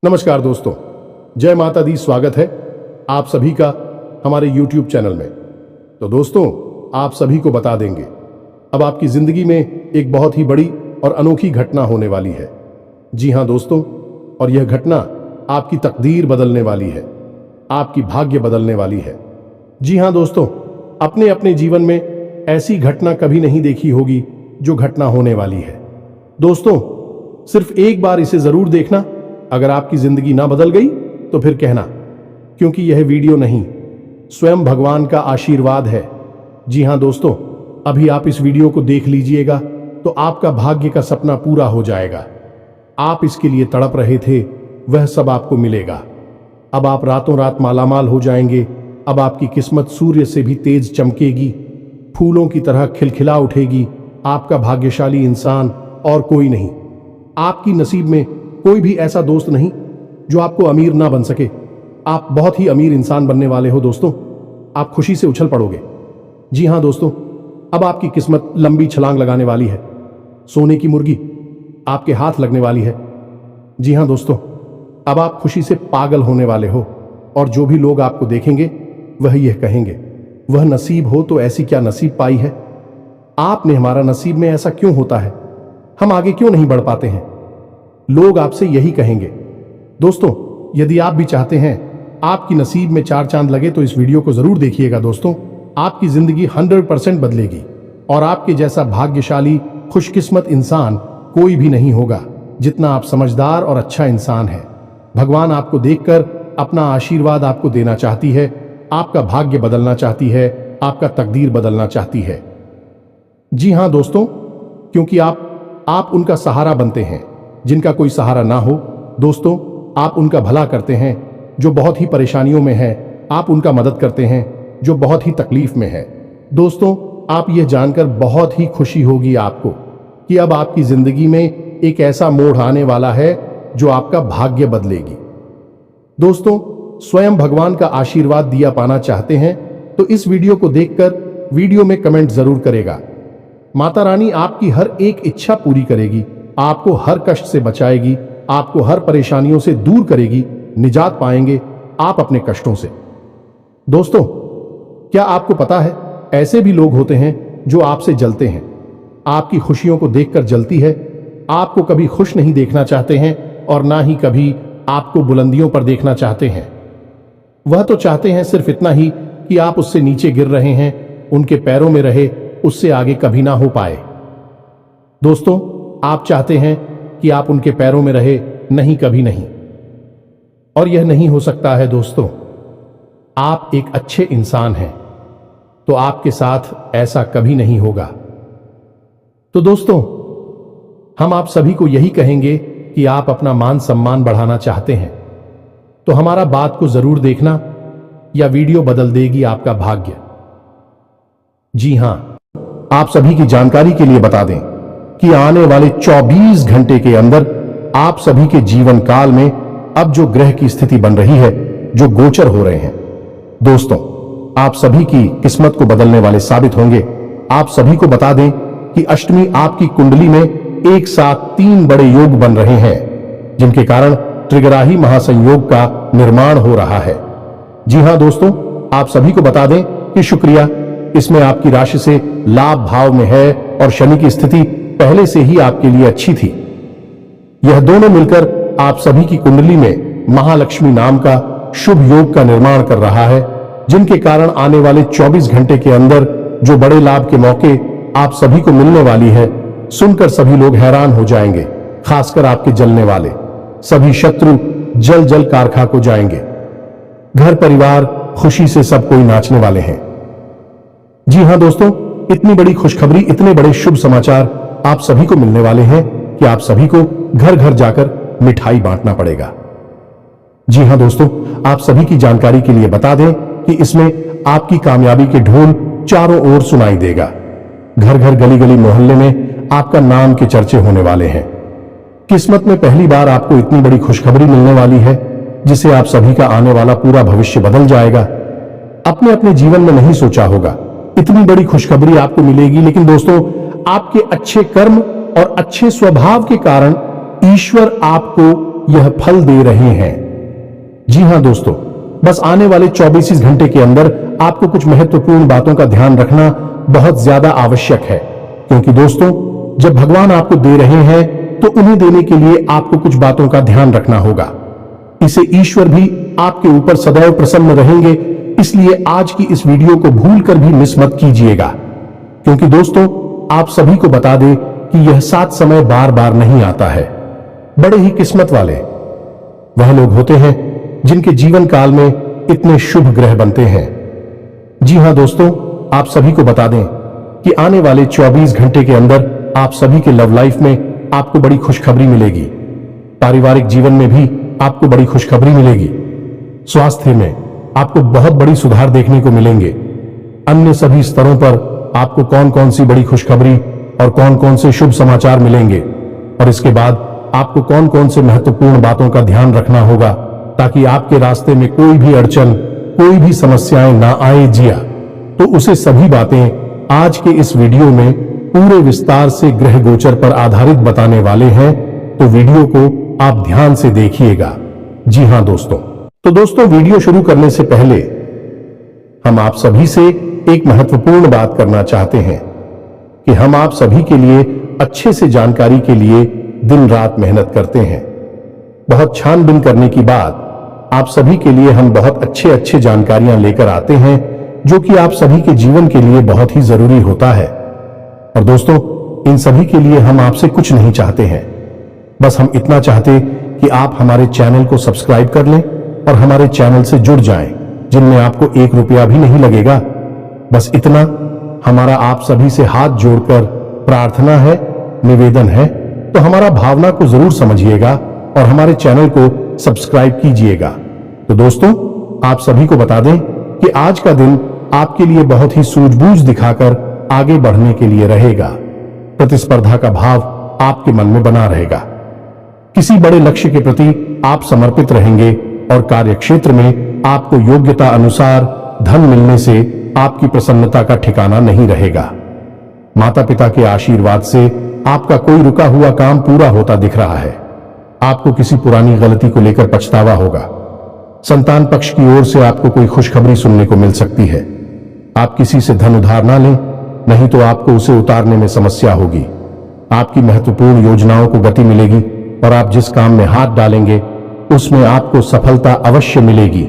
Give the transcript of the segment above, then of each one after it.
नमस्कार दोस्तों, जय माता दी। स्वागत है आप सभी का हमारे YouTube चैनल में। तो दोस्तों, आप सभी को बता देंगे अब आपकी जिंदगी में एक बहुत ही बड़ी और अनोखी घटना होने वाली है। जी हां दोस्तों, और यह घटना आपकी तकदीर बदलने वाली है, आपकी भाग्य बदलने वाली है। जी हां दोस्तों, अपने अपने जीवन में ऐसी घटना कभी नहीं देखी होगी जो घटना होने वाली है। दोस्तों, सिर्फ एक बार इसे जरूर देखना। अगर आपकी जिंदगी ना बदल गई तो फिर कहना, क्योंकि यह वीडियो नहीं, स्वयं भगवान का आशीर्वाद है। जी हां दोस्तों, अभी आप इस वीडियो को देख लीजिएगा तो आपका भाग्य का सपना पूरा हो जाएगा। आप इसके लिए तड़प रहे थे, वह सब आपको मिलेगा। अब आप रातों रात मालामाल हो जाएंगे। अब आपकी किस्मत सूर्य से भी तेज चमकेगी, फूलों की तरह खिलखिला उठेगी। आपका भाग्यशाली इंसान और कोई नहीं। आपकी नसीब में कोई भी ऐसा दोस्त नहीं जो आपको अमीर ना बन सके। आप बहुत ही अमीर इंसान बनने वाले हो दोस्तों। आप खुशी से उछल पड़ोगे। जी हां दोस्तों, अब आपकी किस्मत लंबी छलांग लगाने वाली है। सोने की मुर्गी आपके हाथ लगने वाली है। जी हां दोस्तों, अब आप खुशी से पागल होने वाले हो और जो भी लोग आपको देखेंगे वह यह कहेंगे, वह नसीब हो तो ऐसी क्या नसीब पाई है। आपने हमारा नसीब में ऐसा क्यों होता है, हम आगे क्यों नहीं बढ़ पाते हैं। लोग आपसे यही कहेंगे। दोस्तों, यदि आप भी चाहते हैं आपकी नसीब में चार चांद लगे तो इस वीडियो को जरूर देखिएगा दोस्तों। आपकी जिंदगी 100% बदलेगी और आपके जैसा भाग्यशाली खुशकिस्मत इंसान कोई भी नहीं होगा जितना आप समझदार और अच्छा इंसान है। भगवान आपको देखकर अपना आशीर्वाद आपको देना चाहती है, आपका भाग्य बदलना चाहती है, आपका तकदीर बदलना चाहती है। जी हां दोस्तों, क्योंकि आप उनका सहारा बनते हैं जिनका कोई सहारा ना हो। दोस्तों, आप उनका भला करते हैं जो बहुत ही परेशानियों में है। आप उनका मदद करते हैं जो बहुत ही तकलीफ में है। दोस्तों, आप यह जानकर बहुत ही खुशी होगी आपको कि अब आपकी जिंदगी में एक ऐसा मोड़ आने वाला है जो आपका भाग्य बदलेगी। दोस्तों, स्वयं भगवान का आशीर्वाद दिया पाना चाहते हैं तो इस वीडियो को देखकर वीडियो में कमेंट जरूर करेगा। माता रानी आपकी हर एक इच्छा पूरी करेगी, आपको हर कष्ट से बचाएगी, आपको हर परेशानियों से दूर करेगी। निजात पाएंगे आप अपने कष्टों से। दोस्तों, क्या आपको पता है ऐसे भी लोग होते हैं जो आपसे जलते हैं, आपकी खुशियों को देखकर जलती है। आपको कभी खुश नहीं देखना चाहते हैं और ना ही कभी आपको बुलंदियों पर देखना चाहते हैं। वह तो चाहते हैं सिर्फ इतना ही कि आप उससे नीचे गिर रहे हैं, उनके पैरों में रहे, उससे आगे कभी ना हो पाए। दोस्तों, आप चाहते हैं कि आप उनके पैरों में रहे, नहीं कभी नहीं। और यह नहीं हो सकता है दोस्तों। आप एक अच्छे इंसान हैं तो आपके साथ ऐसा कभी नहीं होगा। तो दोस्तों, हम आप सभी को यही कहेंगे कि आप अपना मान सम्मान बढ़ाना चाहते हैं तो हमारा बात को जरूर देखना, या वीडियो बदल देगी आपका भाग्य। जी हां, आप सभी की जानकारी के लिए बता दें कि आने वाले 24 घंटे के अंदर आप सभी के जीवन काल में अब जो ग्रह की स्थिति बन रही है, जो गोचर हो रहे हैं, दोस्तों, आप सभी की किस्मत को बदलने वाले साबित होंगे। आप सभी को बता दें कि अष्टमी आपकी कुंडली में एक साथ 3 बड़े योग बन रहे हैं जिनके कारण त्रिग्राही महासंयोग का निर्माण हो रहा है। जी हां दोस्तों, आप सभी को बता दें कि शुक्रिया, इसमें आपकी राशि से लाभ भाव में है और शनि की स्थिति पहले से ही आपके लिए अच्छी थी। यह दोनों मिलकर आप सभी की कुंडली में महालक्ष्मी नाम का शुभ योग का निर्माण कर रहा है, जिनके कारण आने वाले 24 घंटे के अंदर जो बड़े लाभ के मौके आप सभी को मिलने वाली है, सुनकर सभी लोग हैरान हो जाएंगे। खासकर आपके जलने वाले सभी शत्रु जल जल कारखा को जाएंगे। घर परिवार खुशी से सब कोई नाचने वाले हैं। जी हां दोस्तों, इतनी बड़ी खुशखबरी, इतने बड़े शुभ समाचार आप सभी को मिलने वाले हैं कि आप सभी को घर घर जाकर मिठाई बांटना पड़ेगा। जी हां दोस्तों, आप सभी की जानकारी के लिए बता दें कि इसमें आपकी कामयाबी के ढोल चारों ओर सुनाई देगा। घर घर गली गली मोहल्ले में आपका नाम के चर्चे होने वाले हैं। किस्मत में पहली बार आपको इतनी बड़ी खुशखबरी मिलने वाली है जिसे आप सभी का आने वाला पूरा भविष्य बदल जाएगा। अपने अपने जीवन में नहीं सोचा होगा इतनी बड़ी खुशखबरी आपको मिलेगी, लेकिन दोस्तों, आपके अच्छे कर्म और अच्छे स्वभाव के कारण ईश्वर आपको यह फल दे रहे हैं। जी हां दोस्तों, बस आने वाले 24 घंटे के अंदर आपको कुछ महत्वपूर्ण बातों का ध्यान रखना बहुत ज्यादा आवश्यक है, क्योंकि दोस्तों जब भगवान आपको दे रहे हैं तो उन्हें देने के लिए आपको कुछ बातों का ध्यान रखना होगा। इसे ईश्वर भी आपके ऊपर सदैव प्रसन्न रहेंगे, इसलिए आज की इस वीडियो को भूलकर भी मिस मत कीजिएगा, क्योंकि दोस्तों आप सभी को बता दें कि यह साथ समय बार बार नहीं आता है। बड़े ही किस्मत वाले वह लोग होते हैं जिनके जीवन काल में इतने शुभ ग्रह बनते हैं। जी हां दोस्तों, आप सभी को बता दें कि आने वाले 24 घंटे के अंदर आप सभी के लव लाइफ में आपको बड़ी खुशखबरी मिलेगी। पारिवारिक जीवन में भी आपको बड़ी खुशखबरी मिलेगी। स्वास्थ्य में आपको बहुत बड़ी सुधार देखने को मिलेंगे। अन्य सभी स्तरों पर आपको कौन कौन सी बड़ी खुशखबरी और कौन कौन से शुभ समाचार मिलेंगे, और इसके बाद आपको कौन कौन से महत्वपूर्ण बातों का ध्यान रखना होगा ताकि आपके रास्ते में कोई भी अड़चन, कोई भी समस्याएं ना आए जिया, तो उसे सभी बातें आज के इस वीडियो में पूरे विस्तार से ग्रह गोचर पर आधारित बताने वाले हैं। तो वीडियो को आप ध्यान से देखिएगा। जी हां दोस्तों, तो दोस्तों वीडियो शुरू करने से पहले हम आप सभी से एक महत्वपूर्ण बात करना चाहते हैं कि हम आप सभी के लिए अच्छे से जानकारी के लिए दिन रात मेहनत करते हैं। बहुत छानबीन करने के बाद आप सभी के लिए हम बहुत अच्छे जानकारियां लेकर आते हैं, जो कि आप सभी के जीवन के लिए बहुत ही जरूरी होता है। और दोस्तों इन सभी के लिए हम आपसे कुछ नहीं चाहते हैं, बस हम इतना चाहते कि आप हमारे चैनल को सब्सक्राइब कर लें और हमारे चैनल से जुड़ जाएं, जिनमें आपको 1 रुपया भी नहीं लगेगा। बस इतना हमारा आप सभी से हाथ जोड़कर प्रार्थना है, निवेदन है। तो हमारा भावना को जरूर समझिएगा और हमारे चैनल को सब्सक्राइब कीजिएगा। तो दोस्तों आप सभी को बता दें कि आज का दिन आपके लिए बहुत ही सूझबूझ दिखाकर आगे बढ़ने के लिए रहेगा। प्रतिस्पर्धा का भाव आपके मन में बना रहेगा। किसी बड़े लक्ष्य के प्रति आप समर्पित रहेंगे और कार्यक्षेत्र में आपको योग्यता अनुसार धन मिलने से आपकी प्रसन्नता का ठिकाना नहीं रहेगा। माता पिता के आशीर्वाद से आपका कोई रुका हुआ काम पूरा होता दिख रहा है। आपको किसी पुरानी गलती को लेकर पछतावा होगा। संतान पक्ष की ओर से आपको कोई खुशखबरी सुनने को मिल सकती है। आप किसी से धन उधार ना लें, नहीं तो आपको उसे उतारने में समस्या होगी। आपकी महत्वपूर्ण योजनाओं को गति मिलेगी और आप जिस काम में हाथ डालेंगे उसमें आपको सफलता अवश्य मिलेगी।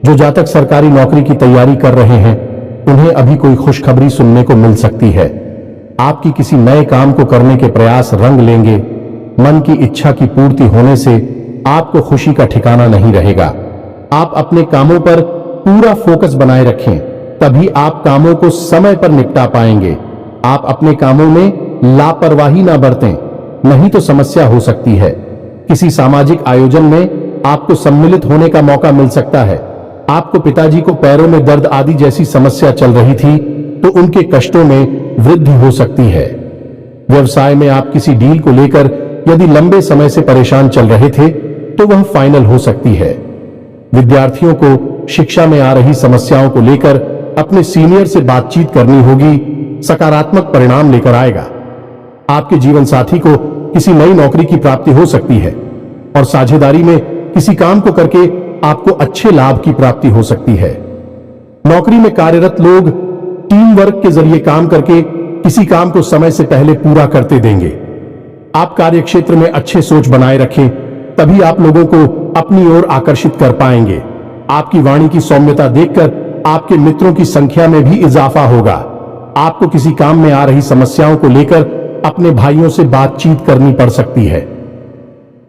जो जातक सरकारी नौकरी की तैयारी कर रहे हैं उन्हें अभी कोई खुशखबरी सुनने को मिल सकती है। आपकी किसी नए काम को करने के प्रयास रंग लेंगे। मन की इच्छा की पूर्ति होने से आपको खुशी का ठिकाना नहीं रहेगा। आप अपने कामों पर पूरा फोकस बनाए रखें, तभी आप कामों को समय पर निपटा पाएंगे। आप अपने कामों में लापरवाही ना बरतें, नहीं तो समस्या हो सकती है। किसी सामाजिक आयोजन में आपको सम्मिलित होने का मौका मिल सकता है। आपको पिताजी को पैरों में दर्द आदि जैसी समस्या चल रही थी तो उनके कष्टों में वृद्धि हो सकती है। व्यवसाय में आप किसी डील को लेकर यदि लंबे समय से परेशान चल रहे थे तो वह फाइनल हो सकती है। विद्यार्थियों को शिक्षा में आ रही समस्याओं को लेकर अपने सीनियर से बातचीत करनी होगी, सकारात्मक परिणाम लेकर आएगा। आपके जीवन साथी को किसी नई नौकरी की प्राप्ति हो सकती है और साझेदारी में किसी काम को करके आपको अच्छे लाभ की प्राप्ति हो सकती है। नौकरी में कार्यरत लोग टीम वर्क के जरिए काम करके किसी काम को समय से पहले पूरा करते देंगे। आप कार्यक्षेत्र में अच्छे सोच बनाए रखें, तभी आप लोगों को अपनी ओर आकर्षित कर पाएंगे। आपकी वाणी की सौम्यता देखकर आपके मित्रों की संख्या में भी इजाफा होगा। आपको किसी काम में आ रही समस्याओं को लेकर अपने भाइयों से बातचीत करनी पड़ सकती है।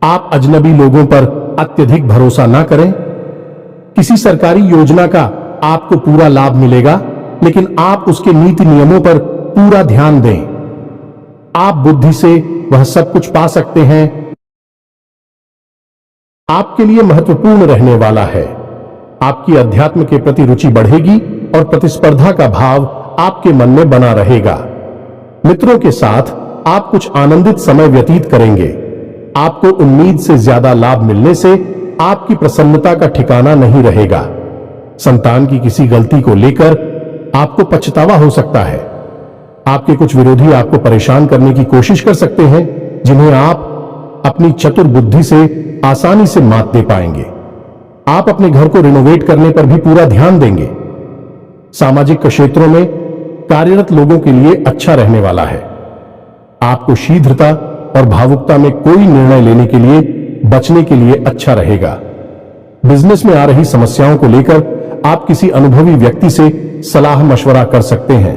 आप अजनबी लोगों पर अत्यधिक भरोसा ना करें। किसी सरकारी योजना का आपको पूरा लाभ मिलेगा, लेकिन आप उसके नीति नियमों पर पूरा ध्यान दें। आप बुद्धि से वह सब कुछ पा सकते हैं। आपके लिए महत्वपूर्ण रहने वाला है। आपकी अध्यात्म के प्रति रुचि बढ़ेगी और प्रतिस्पर्धा का भाव आपके मन में बना रहेगा। मित्रों के साथ आप कुछ आनंदित समय व्यतीत करेंगे। आपको उम्मीद से ज्यादा लाभ मिलने से आपकी प्रसन्नता का ठिकाना नहीं रहेगा। संतान की किसी गलती को लेकर आपको पछतावा हो सकता है। आपके कुछ विरोधी आपको परेशान करने की कोशिश कर सकते हैं, जिन्हें आप अपनी चतुर बुद्धि से आसानी से मात दे पाएंगे। आप अपने घर को रिनोवेट करने पर भी पूरा ध्यान देंगे। सामाजिक क्षेत्रों में कार्यरत लोगों के लिए अच्छा रहने वाला है। आपको शीघ्रता और भावुकता में कोई निर्णय लेने के लिए बचने के लिए अच्छा रहेगा। बिजनेस में आ रही समस्याओं को लेकर आप किसी अनुभवी व्यक्ति से सलाह मशवरा कर सकते हैं।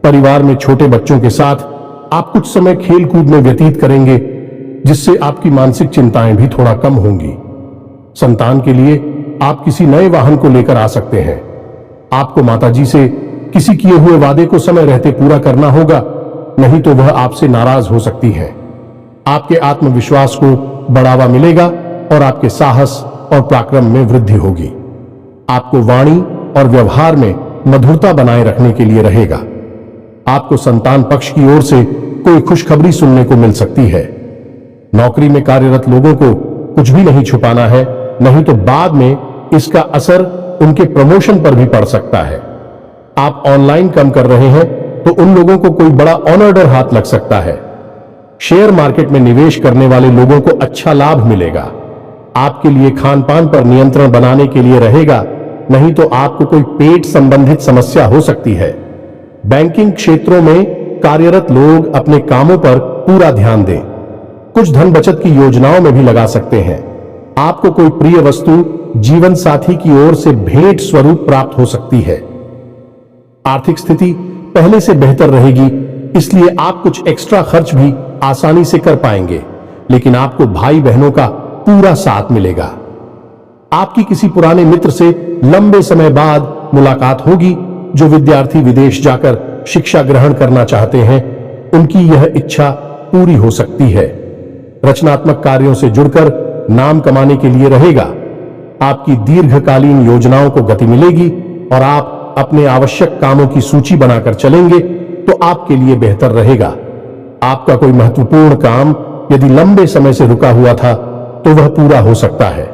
परिवार में छोटे बच्चों के साथ आप कुछ समय खेल कूद में व्यतीत करेंगे, जिससे आपकी मानसिक चिंताएं भी थोड़ा कम होंगी। संतान के लिए आप किसी नए वाहन को लेकर आ सकते हैं। आपको माताजी से किसी किए हुए वादे को समय रहते पूरा करना होगा, नहीं तो वह आपसे नाराज हो सकती है। आपके आत्मविश्वास को बढ़ावा मिलेगा और आपके साहस और पराक्रम में वृद्धि होगी। आपको वाणी और व्यवहार में मधुरता बनाए रखने के लिए रहेगा। आपको संतान पक्ष की ओर से कोई खुशखबरी सुनने को मिल सकती है। नौकरी में कार्यरत लोगों को कुछ भी नहीं छुपाना है, नहीं तो बाद में इसका असर उनके प्रमोशन पर भी पड़ सकता है। आप ऑनलाइन काम कर रहे हैं तो उन लोगों को कोई बड़ा ऑनर हाथ लग सकता है। शेयर मार्केट में निवेश करने वाले लोगों को अच्छा लाभ मिलेगा। आपके लिए खान पान पर नियंत्रण बनाने के लिए रहेगा, नहीं तो आपको कोई पेट संबंधित समस्या हो सकती है। बैंकिंग क्षेत्रों में कार्यरत लोग अपने कामों पर पूरा ध्यान दें। कुछ धन बचत की योजनाओं में भी लगा सकते हैं। आपको कोई प्रिय वस्तु जीवन साथी की ओर से भेंट स्वरूप प्राप्त हो सकती है। आर्थिक स्थिति पहले से बेहतर रहेगी, इसलिए आप कुछ एक्स्ट्रा खर्च भी आसानी से कर पाएंगे, लेकिन आपको भाई बहनों का पूरा साथ मिलेगा। आपकी किसी पुराने मित्र से लंबे समय बाद मुलाकात होगी। जो विद्यार्थी विदेश जाकर शिक्षा ग्रहण करना चाहते हैं, उनकी यह इच्छा पूरी हो सकती है। रचनात्मक कार्यों से जुड़कर नाम कमाने के लिए रहेगा। आपकी दीर्घकालीन योजनाओं को गति मिलेगी और आप अपने आवश्यक कामों की सूची बनाकर चलेंगे तो आपके लिए बेहतर रहेगा। आपका कोई महत्वपूर्ण काम यदि लंबे समय से रुका हुआ था तो वह पूरा हो सकता है।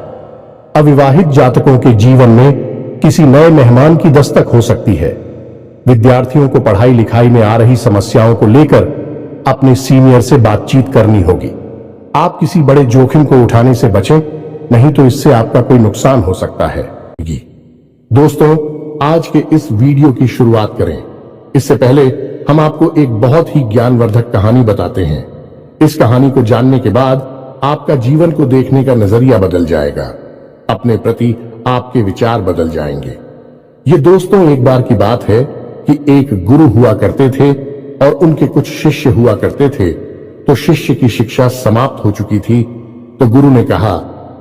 अविवाहित जातकों के जीवन में किसी नए मेहमान की दस्तक हो सकती है। विद्यार्थियों को पढ़ाई लिखाई में आ रही समस्याओं को लेकर अपने सीनियर से बातचीत करनी होगी। आप किसी बड़े जोखिम को उठाने से बचें, नहीं तो इससे आपका कोई नुकसान हो सकता है। दोस्तों, आज के इस वीडियो की शुरुआत करें। इससे पहले हम आपको एक बहुत ही ज्ञानवर्धक कहानी बताते हैं। इस कहानी को जानने के बाद आपका जीवन को देखने का नजरिया बदल जाएगा। अपने प्रति आपके विचार बदल जाएंगे। ये दोस्तों, एक बार की बात है कि एक गुरु हुआ करते थे और उनके कुछ शिष्य हुआ करते थे। तो शिष्य की शिक्षा समाप्त हो चुकी थी, तो गुरु ने कहा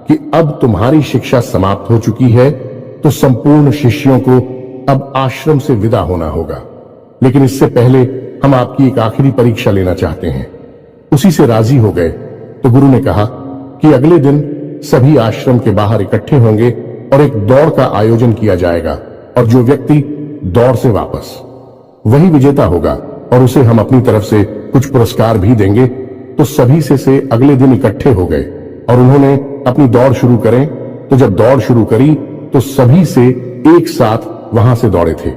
कि अब तुम्हारी शिक्षा समाप्त हो चुकी है, तो संपूर्ण शिष्यों को अब आश्रम से विदा होना होगा। लेकिन इससे पहले हम आपकी एक आखिरी परीक्षा लेना चाहते हैं। उसी से राजी हो गए तो गुरु ने कहा कि अगले दिन सभी आश्रम के बाहर इकट्ठे होंगे और एक दौड़ का आयोजन किया जाएगा, और जो व्यक्ति दौड़ से वापस, वही विजेता होगा और उसे हम अपनी तरफ से कुछ पुरस्कार भी देंगे। तो सभी से अगले दिन इकट्ठे हो गए और उन्होंने अपनी दौड़ शुरू करें। तो जब दौड़ शुरू करी तो सभी से एक साथ वहां से दौड़े थे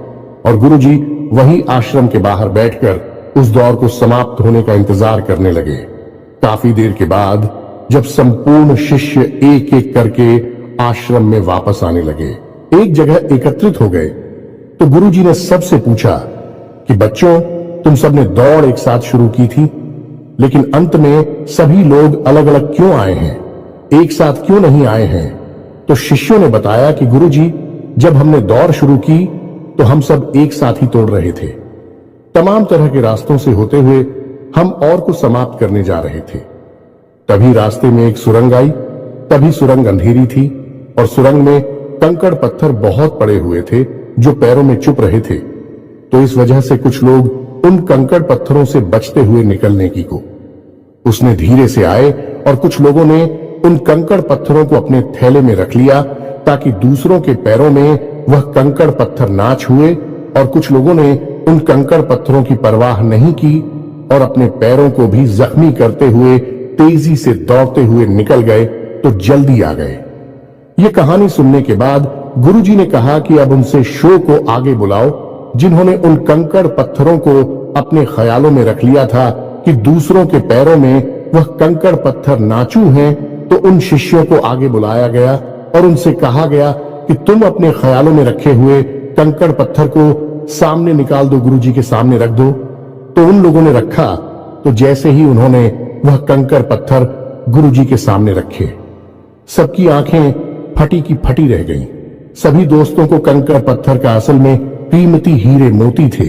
और गुरुजी वही आश्रम के बाहर बैठकर उस दौड़ को समाप्त होने का इंतजार करने लगे। काफी देर के बाद जब संपूर्ण शिष्य एक एक करके आश्रम में वापस आने लगे, एक जगह एकत्रित हो गए, तो गुरुजी ने सबसे पूछा कि बच्चों, तुम सबने दौड़ एक साथ शुरू की थी, लेकिन अंत में सभी लोग अलग अलग क्यों आए हैं, एक साथ क्यों नहीं आए हैं? तो शिष्यों ने बताया कि गुरुजी, जब हमने दौड़ शुरू की तो हम सब एक साथ ही तोड़ रहे थे। तमाम तरह के रास्तों से होते हुए हम और को समाप्त करने जा रहे थे। तभी रास्ते में एक सुरंग आई। तभी सुरंग अंधेरी थी और सुरंग में कंकड़ पत्थर बहुत पड़े हुए थे जो पैरों में चुप रहे थे। तो इस वजह से कुछ लोग उन कंकड़ पत्थरों से बचते हुए निकलने की को उसने धीरे से आए और कुछ लोगों ने उन कंकड़ पत्थरों को अपने थैले में रख लिया ताकि दूसरों के पैरों में वह कंकड़ पत्थर ना छुए, और कुछ लोगों ने उन कंकड़ पत्थरों की परवाह नहीं की और अपने पैरों को भी जख्मी करते हुए तेजी से दौड़ते हुए निकल गए तो जल्दी आ गए। ये कहानी सुनने के बाद गुरुजी ने कहा कि अब उनसे शो को आगे बुलाओ, जिन्होंने उन कंकड़ पत्थरों को अपने ख्यालों में रख लिया था कि दूसरों के पैरों में वह कंकड़ पत्थर नाचू हैं, तो उन शिष्यों को आगे बुलाया गया और उनसे कहा गया कि तुम अपने ख्यालों में रखे हुए कंकड़ पत्थर को सामने निकाल दो, गुरुजी के सामने रख दो। तो उन लोगों ने रखा, तो जैसे ही उन्होंने वह कंकड़ पत्थर गुरुजी के सामने रखे, सबकी आंखें फटी की फटी रह गईं। सभी दोस्तों को कंकड़ पत्थर का असल में कीमती हीरे मोती थे।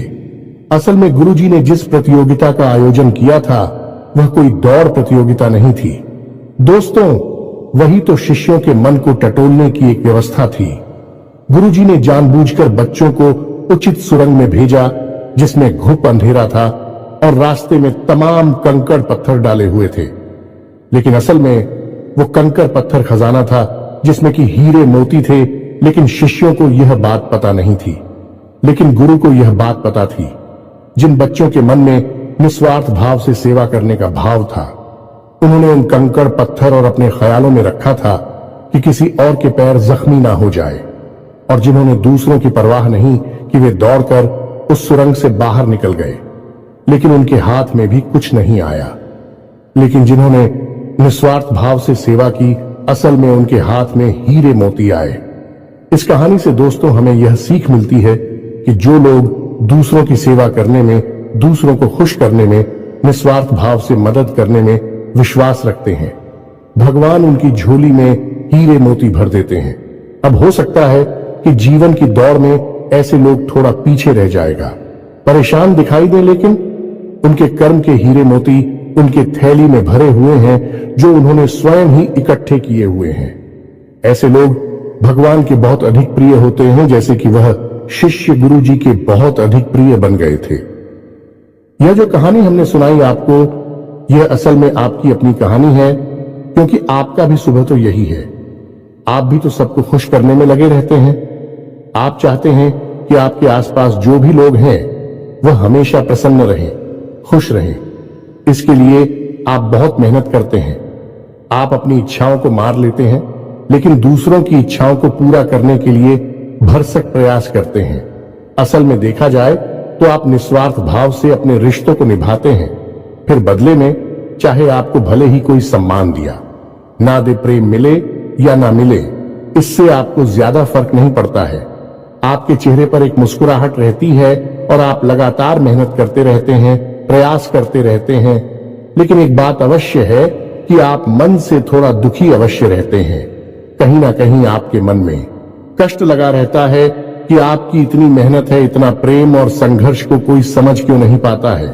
असल में गुरुजी ने जिस प्रतियोगिता का आयोजन किया था वह कोई दौड़ प्रतियोगिता नहीं थी दोस्तों, वही तो शिष्यों के मन को टटोलने की एक व्यवस्था थी। गुरुजी ने जानबूझकर बच्चों को उचित सुरंग में भेजा जिसमें घुप अंधेरा था और रास्ते में तमाम कंकड़ पत्थर डाले हुए थे, लेकिन असल में वो कंकड़ पत्थर खजाना था जिसमें कि हीरे मोती थे। लेकिन शिष्यों को यह बात पता नहीं थी, लेकिन गुरु को यह बात पता थी। जिन बच्चों के मन में निस्वार्थ भाव से सेवा करने का भाव था, उन्होंने उन कंकड़ पत्थर और अपने ख्यालों में रखा था कि किसी और के पैर जख्मी ना हो जाए, और जिन्होंने दूसरों की परवाह नहीं कि वे दौड़कर उस सुरंग से बाहर निकल गए, लेकिन उनके हाथ में भी कुछ नहीं आया। लेकिन जिन्होंने निस्वार्थ भाव से सेवा की, असल में उनके हाथ में हीरे मोती आए। इस कहानी से दोस्तों हमें यह सीख मिलती है कि जो लोग दूसरों की सेवा करने में, दूसरों को खुश करने में, निस्वार्थ भाव से मदद करने में विश्वास रखते हैं, भगवान उनकी झोली में हीरे मोती भर देते हैं। अब हो सकता है कि जीवन की दौड़ में ऐसे लोग थोड़ा पीछे रह जाएगा, परेशान दिखाई दे, लेकिन उनके कर्म के हीरे मोती उनके थैली में भरे हुए हैं जो उन्होंने स्वयं ही इकट्ठे किए हुए हैं। ऐसे लोग भगवान के बहुत अधिक प्रिय होते हैं, जैसे कि वह शिष्य गुरु जी के बहुत अधिक प्रिय बन गए थे। यह जो कहानी हमने सुनाई आपको, यह असल में आपकी अपनी कहानी है, क्योंकि आपका भी सुबह तो यही है। आप भी तो सबको खुश करने में लगे रहते हैं। आप चाहते हैं कि आपके आसपास जो भी लोग हैं वह हमेशा प्रसन्न रहें, खुश रहें। इसके लिए आप बहुत मेहनत करते हैं। आप अपनी इच्छाओं को मार लेते हैं, लेकिन दूसरों की इच्छाओं को पूरा करने के लिए भरसक प्रयास करते हैं। असल में देखा जाए तो आप निस्वार्थ भाव से अपने रिश्तों को निभाते हैं, फिर बदले में चाहे आपको भले ही कोई सम्मान दिया ना दे, प्रेम मिले या ना मिले, इससे आपको ज्यादा फर्क नहीं पड़ता है। आपके चेहरे पर एक मुस्कुराहट रहती है और आप लगातार मेहनत करते रहते हैं, प्रयास करते रहते हैं। लेकिन एक बात अवश्य है कि आप मन से थोड़ा दुखी अवश्य रहते हैं। कहीं ना कहीं आपके मन में कष्ट लगा रहता है कि आपकी इतनी मेहनत है, इतना प्रेम और संघर्ष को कोई समझ क्यों नहीं पाता है।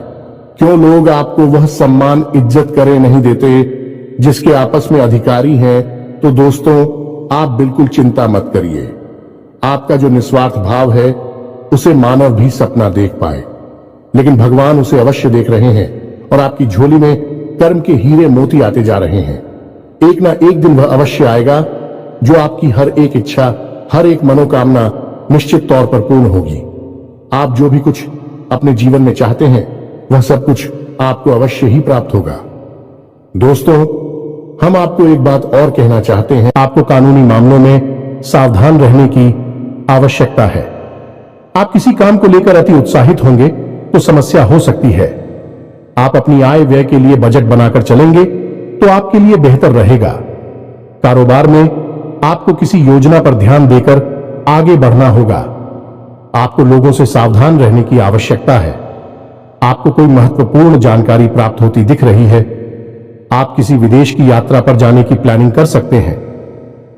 क्यों लोग आपको वह सम्मान, इज्जत करे नहीं देते जिसके आपस में अधिकारी हैं। तो दोस्तों, आप बिल्कुल चिंता मत करिए। आपका जो निस्वार्थ भाव है उसे मानव भी सपना देख पाए, लेकिन भगवान उसे अवश्य देख रहे हैं और आपकी झोली में कर्म के हीरे मोती आते जा रहे हैं। एक ना एक दिन वह अवश्य आएगा जो आपकी हर एक इच्छा, हर एक मनोकामना निश्चित तौर पर पूर्ण होगी। आप जो भी कुछ अपने जीवन में चाहते हैं वह सब कुछ आपको अवश्य ही प्राप्त होगा। दोस्तों, हम आपको एक बात और कहना चाहते हैं। आपको कानूनी मामलों में सावधान रहने की आवश्यकता है। आप किसी काम को लेकर अति उत्साहित होंगे तो समस्या हो सकती है। आप अपनी आय व्यय के लिए बजट बनाकर चलेंगे तो आपके लिए बेहतर रहेगा। कारोबार में आपको किसी योजना पर ध्यान देकर आगे बढ़ना होगा। आपको लोगों से सावधान रहने की आवश्यकता है। आपको कोई महत्वपूर्ण जानकारी प्राप्त होती दिख रही है। आप किसी विदेश की यात्रा पर जाने की प्लानिंग कर सकते हैं।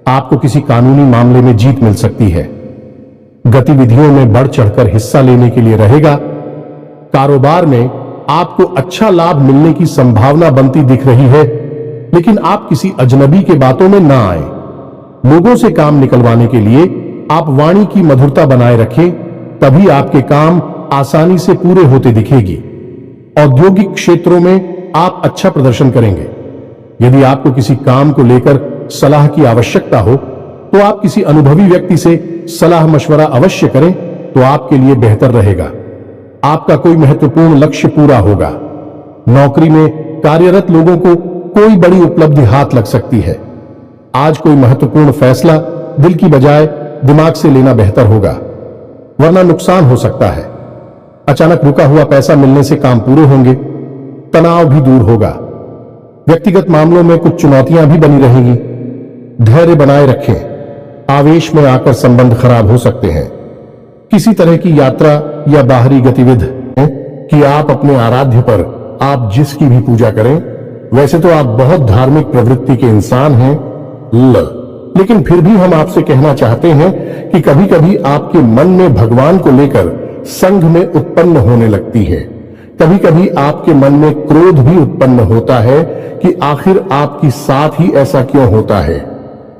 आपको किसी कानूनी मामले में जीत मिल सकती है। गतिविधियों में बढ़ चढ़कर हिस्सा लेने के लिए रहेगा। कारोबार में आपको अच्छा लाभ मिलने की संभावना बनती दिख रही है, लेकिन आप किसी अजनबी के बातों में ना आए। लोगों से काम निकलवाने के लिए आप वाणी की मधुरता बनाए रखें, तभी आपके काम आसानी से पूरे होते दिखेगी। औद्योगिक क्षेत्रों में आप अच्छा प्रदर्शन करेंगे। यदि आपको किसी काम को लेकर सलाह की आवश्यकता हो तो आप किसी अनुभवी व्यक्ति से सलाह मशवरा अवश्य करें, तो आपके लिए बेहतर रहेगा। आपका कोई महत्वपूर्ण लक्ष्य पूरा होगा। नौकरी में कार्यरत लोगों को कोई बड़ी उपलब्धि हाथ लग सकती है। आज कोई महत्वपूर्ण फैसला दिल की बजाय दिमाग से लेना बेहतर होगा, वरना नुकसान हो सकता है। अचानक रुका हुआ पैसा मिलने से काम पूरे होंगे, तनाव भी दूर होगा। व्यक्तिगत मामलों में कुछ चुनौतियां भी बनी रहेंगी। धैर्य बनाए रखें, आवेश में आकर संबंध खराब हो सकते हैं। किसी तरह की यात्रा या बाहरी गतिविधि कि आप अपने आराध्य पर आप जिसकी भी पूजा करें, वैसे तो आप बहुत धार्मिक प्रवृत्ति के इंसान हैं, लेकिन फिर भी हम आपसे कहना चाहते हैं कि कभी कभी आपके मन में भगवान को लेकर संघ में उत्पन्न होने लगती है। कभी कभी आपके मन में क्रोध भी उत्पन्न होता है कि आखिर आपके साथ ही ऐसा क्यों होता है।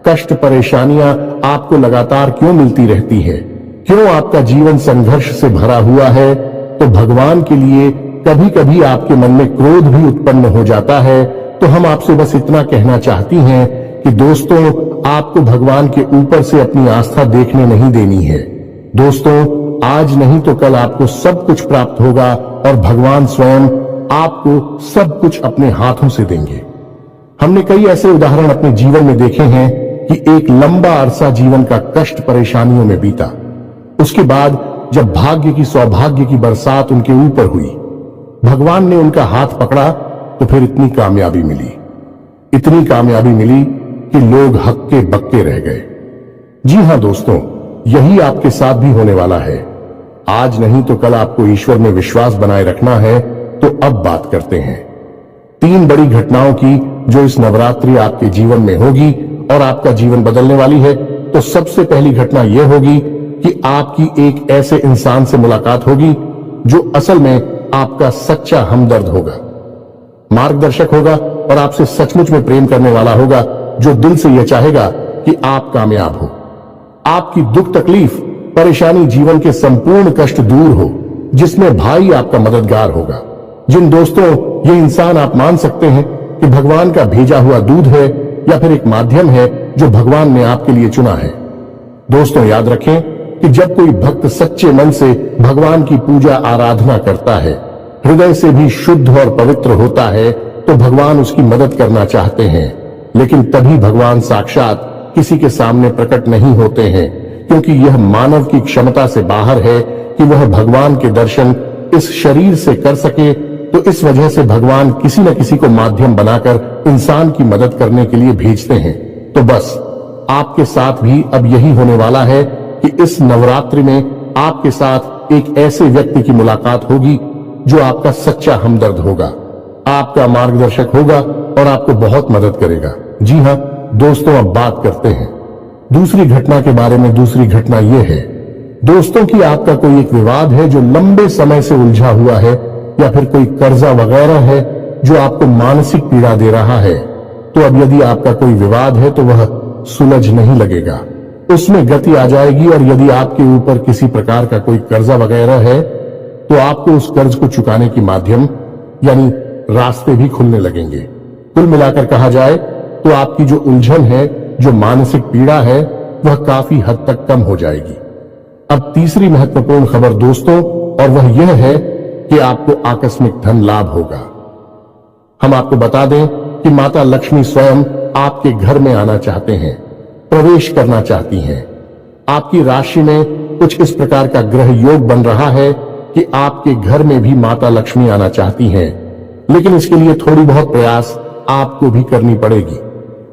कष्ट परेशानियां आपको लगातार क्यों मिलती रहती है, क्यों आपका जीवन संघर्ष से भरा हुआ है। तो भगवान के लिए कभी कभी आपके मन में क्रोध भी उत्पन्न हो जाता है। तो हम आपसे बस इतना कहना चाहती हैं कि दोस्तों, आपको भगवान के ऊपर से अपनी आस्था देखने नहीं देनी है। दोस्तों, आज नहीं तो कल आपको सब कुछ प्राप्त होगा और भगवान स्वयं आपको सब कुछ अपने हाथों से देंगे। हमने कई ऐसे उदाहरण अपने जीवन में देखे हैं कि एक लंबा अरसा जीवन का कष्ट परेशानियों में बीता। उसके बाद जब भाग्य की सौभाग्य की बरसात उनके ऊपर हुई, भगवान ने उनका हाथ पकड़ा, तो फिर इतनी कामयाबी मिली कि लोग हक्के बक्के रह गए। जी हां दोस्तों, यही आपके साथ भी होने वाला है। आज नहीं तो कल आपको ईश्वर में विश्वास बनाए रखना है। तो अब बात करते हैं 3 बड़ी घटनाओं की जो इस नवरात्रि आपके जीवन में होगी और आपका जीवन बदलने वाली है। तो सबसे पहली घटना यह होगी कि आपकी एक ऐसे इंसान से मुलाकात होगी जो असल में आपका सच्चा हमदर्द होगा, मार्गदर्शक होगा और आपसे सचमुच में प्रेम करने वाला होगा, जो दिल से यह चाहेगा कि आप कामयाब हो, आपकी दुख तकलीफ परेशानी जीवन के संपूर्ण कष्ट दूर हो, जिसमें भाई आपका मददगार होगा। जिन दोस्तों, ये इंसान आप मान सकते हैं कि भगवान का भेजा हुआ दूध है या फिर एक माध्यम है जो भगवान ने आपके लिए चुना है। दोस्तों, याद रखें कि जब कोई भक्त सच्चे मन से भगवान की पूजा आराधना करता है, हृदय से भी शुद्ध और पवित्र होता है, तो भगवान उसकी मदद करना चाहते हैं। लेकिन तभी भगवान साक्षात किसी के सामने प्रकट नहीं होते हैं, क्योंकि यह मानव की क्षमता से बाहर है कि वह भगवान के दर्शन इस शरीर से कर सके। तो इस वजह से भगवान किसी न किसी को माध्यम बनाकर इंसान की मदद करने के लिए भेजते हैं। तो बस आपके साथ भी अब यही होने वाला है कि इस नवरात्रि में आपके साथ एक ऐसे व्यक्ति की मुलाकात होगी जो आपका सच्चा हमदर्द होगा, आपका मार्गदर्शक होगा और आपको बहुत मदद करेगा। जी हां दोस्तों, अब बात करते हैं दूसरी घटना के बारे में। दूसरी घटना यह है दोस्तों कि आपका कोई एक विवाद है जो लंबे समय से उलझा हुआ है, या फिर कोई कर्जा वगैरह है जो आपको मानसिक पीड़ा दे रहा है। तो अब यदि आपका कोई विवाद है तो वह सुलझ नहीं लगेगा, उसमें गति आ जाएगी। और यदि आपके ऊपर किसी प्रकार का कोई कर्जा वगैरह है तो आपको उस कर्ज को चुकाने की माध्यम यानी रास्ते भी खुलने लगेंगे। कुल मिलाकर कहा जाए तो आपकी जो उलझन है, जो मानसिक पीड़ा है, वह काफी हद तक कम हो जाएगी। अब तीसरी महत्वपूर्ण खबर दोस्तों, और वह यह है कि आपको आकस्मिक धन लाभ होगा। हम आपको बता दें कि माता लक्ष्मी स्वयं आपके घर में आना चाहते हैं, प्रवेश करना चाहती हैं। आपकी राशि में कुछ इस प्रकार का ग्रह योग बन रहा है कि आपके घर में भी माता लक्ष्मी आना चाहती हैं। लेकिन इसके लिए थोड़ी बहुत प्रयास आपको भी करनी पड़ेगी,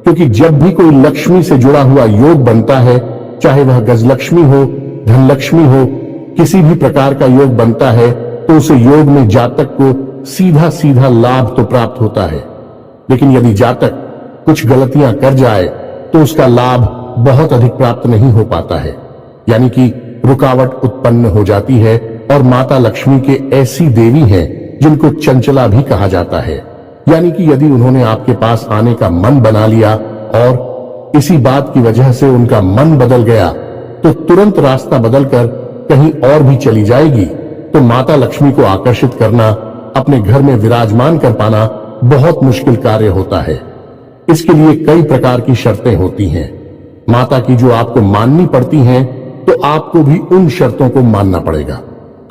क्योंकि जब भी कोई लक्ष्मी से जुड़ा हुआ योग बनता है, चाहे वह गजलक्ष्मी हो, धनलक्ष्मी हो, किसी भी प्रकार का योग बनता है, तो उस योग में जातक को सीधा सीधा लाभ तो प्राप्त होता है। लेकिन यदि जातक कुछ गलतियां कर जाए तो उसका लाभ बहुत अधिक प्राप्त नहीं हो पाता है, यानी कि रुकावट उत्पन्न हो जाती है। और माता लक्ष्मी के ऐसी देवी हैं जिनको चंचला भी कहा जाता है, यानी कि यदि उन्होंने आपके पास आने का मन बना लिया और इसी बात की वजह से उनका मन बदल गया, तो तुरंत रास्ता बदलकर कहीं और भी चली जाएगी। तो माता लक्ष्मी को आकर्षित करना, अपने घर में विराजमान कर पाना बहुत मुश्किल कार्य होता है। इसके लिए कई प्रकार की शर्तें होती हैं, माता की जो आपको माननी पड़ती हैं, तो आपको भी उन शर्तों को मानना पड़ेगा,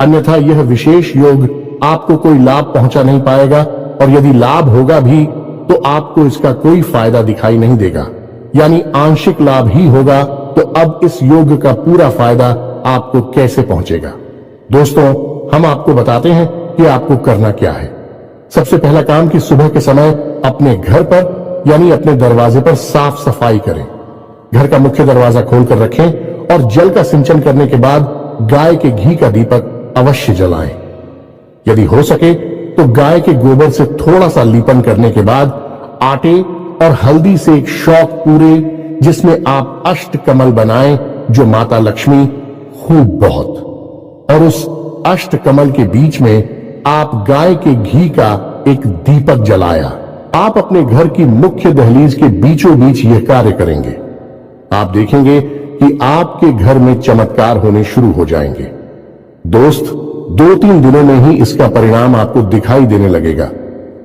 अन्यथा यह विशेष योग आपको कोई लाभ पहुंचा नहीं पाएगा। और यदि लाभ होगा भी तो आपको इसका कोई फायदा दिखाई नहीं देगा, यानी आंशिक लाभ ही होगा। तो अब इस योग का पूरा फायदा आपको कैसे पहुंचेगा? दोस्तों, हम आपको बताते हैं कि आपको करना क्या है। सबसे पहला काम कि सुबह के समय अपने घर पर यानी अपने दरवाजे पर साफ सफाई करें। घर का मुख्य दरवाजा खोलकर रखें और जल का सिंचन करने के बाद गाय के घी का दीपक अवश्य जलाएं। यदि हो सके तो गाय के गोबर से थोड़ा सा लीपन करने के बाद आटे और हल्दी से एक शौक पूरे जिसमें आप अष्टकमल बनाएं जो माता लक्ष्मी खूब बहुत, और उस अष्टकमल के बीच में आप गाय के घी का एक दीपक जलाया। आप अपने घर की मुख्य दहलीज के बीचों बीच यह कार्य करेंगे। आप देखेंगे कि आपके घर में चमत्कार होने शुरू हो जाएंगे। दोस्त, 2-3 दिनों में ही इसका परिणाम आपको दिखाई देने लगेगा।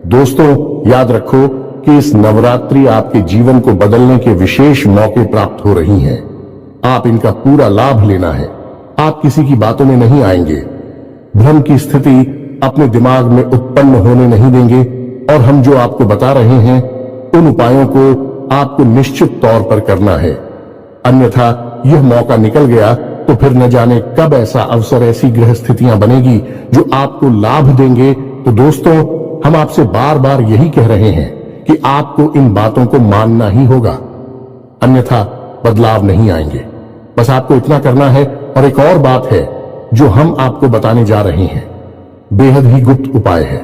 दोस्तों, याद रखो कि इस नवरात्रि आपके जीवन को बदलने के विशेष मौके प्राप्त हो रही हैं। आप इनका पूरा लाभ लेना है। आप किसी की बातों में नहीं आएंगे, भ्रम की स्थिति अपने दिमाग में उत्पन्न होने नहीं देंगे, और हम जो आपको बता रहे हैं उन उपायों को आपको निश्चित तौर पर करना है। अन्यथा यह मौका निकल गया तो फिर न जाने कब ऐसा अवसर, ऐसी ग्रह स्थितियां बनेगी जो आपको लाभ देंगे। तो दोस्तों, हम आपसे बार बार यही कह रहे हैं कि आपको इन बातों को मानना ही होगा, अन्यथा बदलाव नहीं आएंगे। बस आपको इतना करना है। और एक और बात है जो हम आपको बताने जा रहे हैं, बेहद ही गुप्त उपाय है।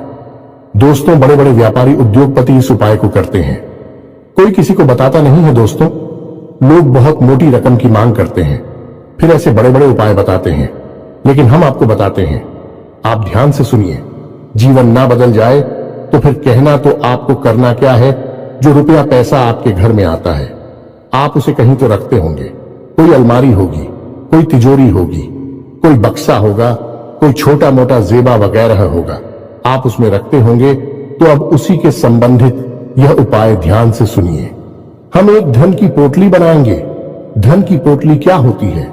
दोस्तों, बड़े बड़े व्यापारी, उद्योगपति इस उपाय को करते हैं, कोई किसी को बताता नहीं है। दोस्तों, लोग बहुत मोटी रकम की मांग करते हैं, फिर ऐसे बड़े बड़े उपाय बताते हैं, लेकिन हम आपको बताते हैं। आप ध्यान से सुनिए। जीवन ना बदल जाए तो फिर कहना तो आपको करना क्या है। जो रुपया पैसा आपके घर में आता है, आप उसे कहीं तो रखते होंगे। कोई अलमारी होगी, कोई तिजोरी होगी, कोई बक्सा होगा, कोई छोटा मोटा जेबा वगैरह होगा, आप उसमें रखते होंगे। तो अब उसी के संबंधित यह उपाय ध्यान से सुनिए। हम एक धन की पोटली बनाएंगे। धन की पोटली क्या होती है?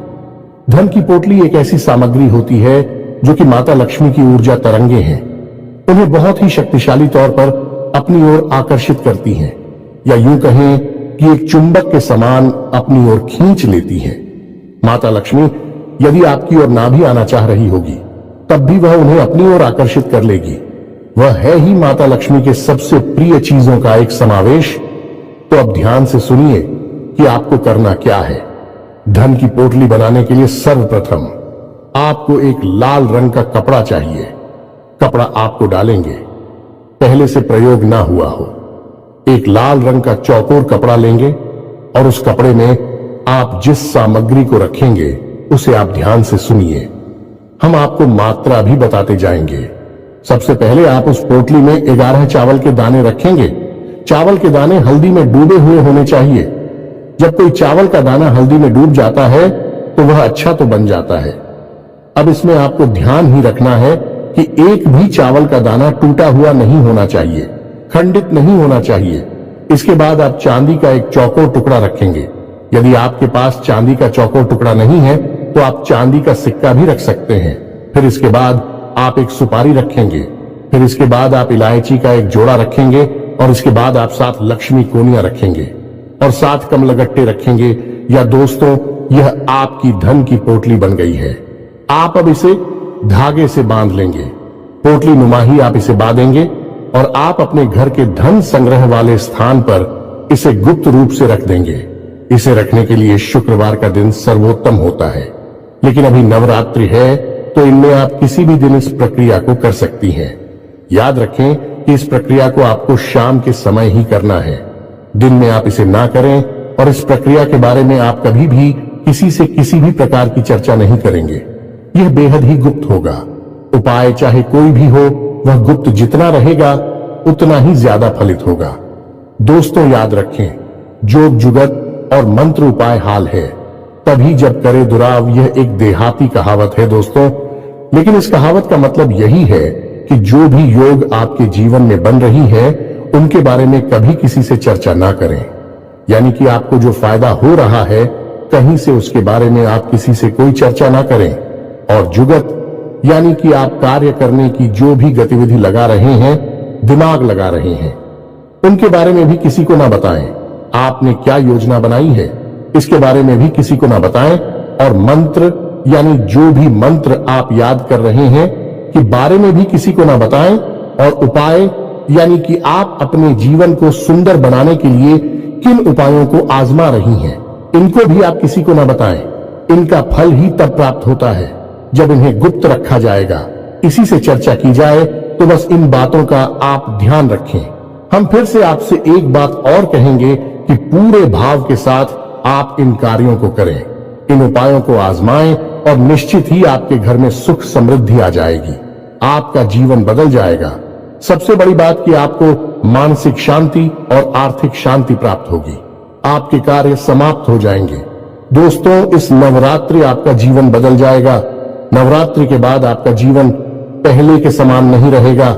धन की पोटली एक ऐसी सामग्री होती है जो कि माता लक्ष्मी की ऊर्जा तरंगे हैं। उन्हें बहुत ही शक्तिशाली तौर पर अपनी ओर आकर्षित करती हैं, या यूं कहें कि एक चुंबक के समान अपनी ओर खींच लेती हैं। माता लक्ष्मी यदि आपकी ओर ना भी आना चाह रही होगी, तब भी वह उन्हें अपनी ओर आकर्षित कर लेगी। वह है ही माता लक्ष्मी के सबसे प्रिय चीजों का एक समावेश। तो अब ध्यान से सुनिए कि आपको करना क्या है। धन की पोटली बनाने के लिए सर्वप्रथम आपको एक लाल रंग का कपड़ा चाहिए। कपड़ा आपको डालेंगे, पहले से प्रयोग ना हुआ हो। एक लाल रंग का चौकोर कपड़ा लेंगे और उस कपड़े में आप जिस सामग्री को रखेंगे उसे आप ध्यान से सुनिए। हम आपको मात्रा भी बताते जाएंगे। सबसे पहले आप उस पोटली में 11 चावल के दाने रखेंगे। चावल के दाने हल्दी में डूबे हुए होने चाहिए। जब कोई चावल का दाना हल्दी में डूब जाता है तो वह अच्छा तो बन जाता है। अब इसमें आपको ध्यान ही रखना है कि एक भी चावल का दाना टूटा हुआ नहीं होना चाहिए, खंडित नहीं होना चाहिए। इसके बाद आप चांदी का एक चौकोर टुकड़ा रखेंगे। यदि आपके पास चांदी का चौकोर टुकड़ा नहीं है तो आप चांदी का सिक्का भी रख सकते हैं। फिर इसके बाद आप एक सुपारी रखेंगे। फिर इसके बाद आप इलायची का एक जोड़ा रखेंगे, और इसके बाद आप 7 लक्ष्मी कोनियां रखेंगे और 7 कमलगट्टे रखेंगे। या दोस्तों, यह आपकी धन की पोटली बन गई है। आप अब इसे धागे से बांध लेंगे। पोटली नुमा ही आप इसे बांधेंगे और आप अपने घर के धन संग्रह वाले स्थान पर इसे गुप्त रूप से रख देंगे। इसे रखने के लिए शुक्रवार का दिन सर्वोत्तम होता है, लेकिन अभी नवरात्रि है तो इनमें आप किसी भी दिन इस प्रक्रिया को कर सकती हैं। याद रखें कि इस प्रक्रिया को आपको शाम के समय ही करना है, दिन में आप इसे ना करें। और इस प्रक्रिया के बारे में आप कभी भी किसी से किसी भी प्रकार की चर्चा नहीं करेंगे। यह बेहद ही गुप्त होगा। उपाय चाहे कोई भी हो, वह गुप्त जितना रहेगा उतना ही ज्यादा फलित होगा। दोस्तों, याद रखें, जोग जुगत और मंत्र उपाय हाल है, तभी जब करे दुराव। यह एक देहाती कहावत है दोस्तों, लेकिन इस कहावत का मतलब यही है कि जो भी योग आपके जीवन में बन रही है उनके बारे में कभी किसी से चर्चा ना करें। यानी कि आपको जो फायदा हो रहा है कहीं से उसके बारे में आप किसी से कोई चर्चा ना करें। और जुगत यानी कि आप कार्य करने की जो भी गतिविधि लगा रहे हैं, दिमाग लगा रहे हैं, उनके बारे में भी किसी को ना बताएं। आपने क्या योजना बनाई है इसके बारे में भी किसी को ना बताएं। और मंत्र यानी जो भी मंत्र आप याद कर रहे हैं के बारे में भी किसी को ना बताएं। और उपाय यानी कि आप अपने जीवन को सुंदर बनाने के लिए किन उपायों को आजमा रही हैं, इनको भी आप किसी को न बताएं। इनका फल ही तब प्राप्त होता है जब इन्हें गुप्त रखा जाएगा। इसी से चर्चा की जाए तो बस इन बातों का आप ध्यान रखें। हम फिर से आपसे एक बात और कहेंगे कि पूरे भाव के साथ आप इन कार्यों को करें, इन उपायों को आजमाएं और निश्चित ही आपके घर में सुख समृद्धि आ जाएगी, आपका जीवन बदल जाएगा। सबसे बड़ी बात कि आपको मानसिक शांति और आर्थिक शांति प्राप्त होगी, आपके कार्य समाप्त हो जाएंगे। दोस्तों, इस नवरात्रि आपका जीवन बदल जाएगा। नवरात्रि के बाद आपका जीवन पहले के समान नहीं रहेगा।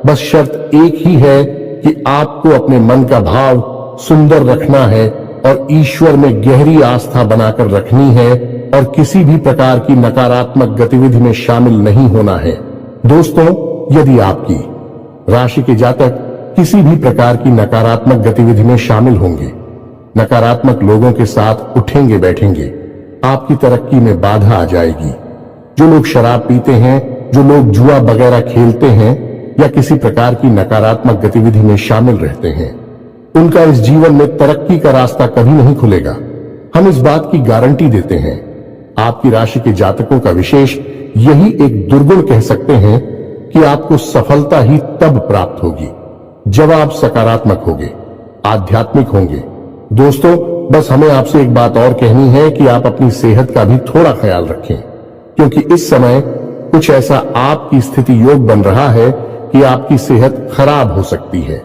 बस शर्त एक ही है कि आपको अपने मन का भाव सुंदर रखना है और ईश्वर में गहरी आस्था बनाकर रखनी है और किसी भी प्रकार की नकारात्मक गतिविधि में शामिल नहीं होना है। दोस्तों, यदि आपकी राशि के जातक किसी भी प्रकार की नकारात्मक गतिविधि में शामिल होंगे, नकारात्मक लोगों के साथ उठेंगे बैठेंगे, आपकी तरक्की में बाधा आ जाएगी। जो लोग शराब पीते हैं, जो लोग जुआ वगैरह खेलते हैं या किसी प्रकार की नकारात्मक गतिविधि में शामिल रहते हैं, उनका इस जीवन में तरक्की का रास्ता कभी नहीं खुलेगा। हम इस बात की गारंटी देते हैं। आपकी राशि के जातकों का विशेष यही एक दुर्गुण कह सकते हैं कि आपको सफलता ही तब प्राप्त होगी जब आप सकारात्मक होंगे, आध्यात्मिक होंगे। दोस्तों, बस हमें आपसे एक बात और कहनी है कि आप अपनी सेहत का भी थोड़ा ख्याल रखें, क्योंकि इस समय कुछ ऐसा आपकी स्थिति योग बन रहा है कि आपकी सेहत खराब हो सकती है।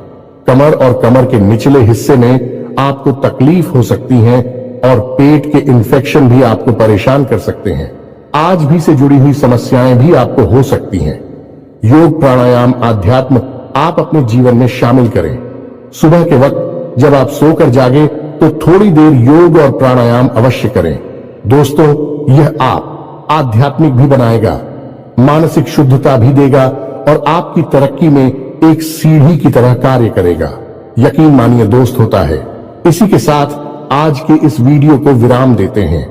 कमर और कमर के निचले हिस्से में आपको तकलीफ हो सकती है और पेट के इन्फेक्शन भी आपको परेशान कर सकते हैं। आज भी से जुड़ी हुई समस्याएं भी आपको हो सकती हैं। योग, प्राणायाम, आध्यात्म आप अपने जीवन में शामिल करें। सुबह के वक्त जब आप सोकर जागे तो थोड़ी देर योग और प्राणायाम अवश्य करें। दोस्तों, यह आप आध्यात्मिक भी बनाएगा, मानसिक शुद्धता भी देगा और आपकी तरक्की में एक सीढ़ी की तरह कार्य करेगा। यकीन मानिए दोस्त, होता है। इसी के साथ आज के इस वीडियो को विराम देते हैं।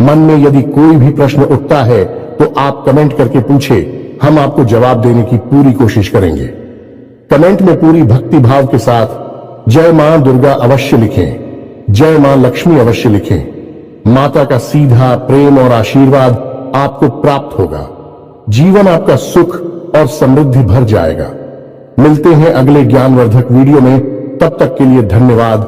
मन में यदि कोई भी प्रश्न उठता है तो आप कमेंट करके पूछे, हम आपको जवाब देने की पूरी कोशिश करेंगे। कमेंट में पूरी भक्ति भाव के साथ जय मां दुर्गा अवश्य लिखें, जय मां लक्ष्मी अवश्य लिखें। माता का सीधा प्रेम और आशीर्वाद आपको प्राप्त होगा। जीवन आपका सुख और समृद्धि भर जाएगा। मिलते हैं अगले ज्ञानवर्धक वीडियो में। तब तक के लिए धन्यवाद।